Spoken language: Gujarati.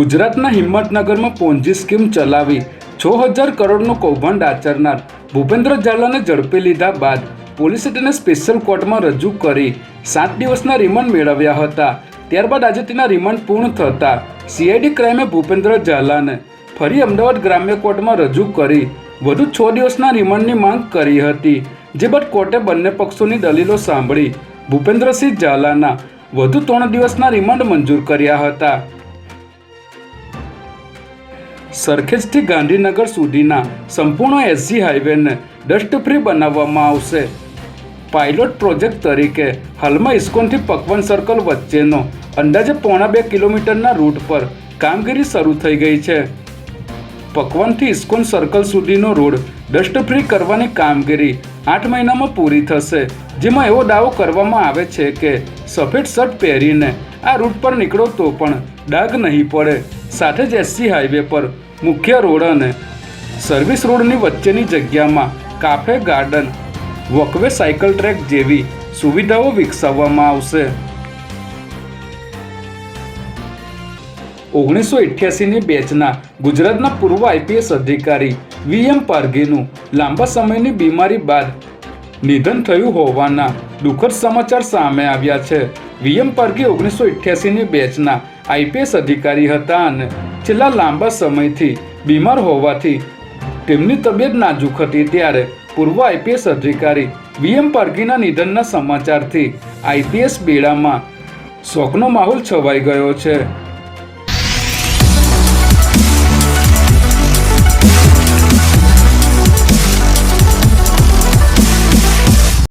ગુજરાતના હિંમતનગરમાં પોન્જી સ્કીમ ચલાવી 6000 કરોડનું કૌભાંડ આચરનાર ભૂપેન્દ્ર ઝાલાને ઝડપી લીધા બાદ પોલીસે તેને સ્પેશિયલ કોર્ટમાં રજૂ કરી 7 દિવસના રિમાન્ડ મેળવ્યા હતા। ત્યારબાદ આજે તેના રિમાન્ડ પૂર્ણ થતાં સીઆઈડી ક્રાઇમે ભૂપેન્દ્ર ઝાલાને ફરી અમદાવાદ ગ્રામ્ય કોર્ટમાં રજૂ કરી વધુ 6 દિવસના રિમાન્ડની માંગ કરી હતી। જે બાદ કોર્ટે બંને પક્ષોની દલીલો સાંભળી ભૂપેન્દ્રસિંહ ઝાલાના વધુ 3 દિવસના રિમાન્ડ મંજૂર કર્યા હતા। સરખેજથી ગાંધીનગર સુધીના સંપૂર્ણ એસજી હાઈવેને ડસ્ટ ફ્રી બનાવવામાં આવશે। પાયલોટ પ્રોજેક્ટ તરીકે હાલમાં ઇસ્કોનથી પકવાન સર્કલ વચ્ચેનો અંદાજે 1.5 કિલોમીટરના રૂટ પર કામગીરી શરૂ થઈ ગઈ છે। પકવાનથી ઇસ્કોન સર્કલ સુધીનો રોડ ડસ્ટ ફ્રી કરવાની કામગીરી 8 મહિનામાં પૂરી થશે। જેમાં એવો દાવો કરવામાં આવે છે કે સફેદ શર્ટ પહેરીને આ રૂટ પર નીકળો તો પણ ડાઘ નહીં પડે। સાથે જ એસજી હાઈવે પર મુખ્ય રોડ અને સર્વિસ રોડની વચ્ચેની જગ્યામાં cafe garden walkway cycle track જેવી સુવિધાઓ વિકસાવવામાં આવશે। 1988ની બેચના ગુજરાતના પૂર્વ આઈપીએસ અધિકારી વીએમ પારઘીનું લાંબા સમયની બીમારી બાદ નિધન થયું હોવાના દુઃખદ સમાચાર સામે આવ્યા છે। વીએમ પારઘી 1988ની બેચના આઈપીએસ અધિકારી હતા અને છેલ્લા લાંબા સમયથી બીમાર હોવાથી તેમની તબિયત નાજુક હતી। ત્યારે પૂર્વ આઈપીએસ અધિકારી વીએમ પારઘીના નિધનના સમાચારથી આઈપીએસ બેડામાં શોકનો માહોલ છવાઈ ગયો છે।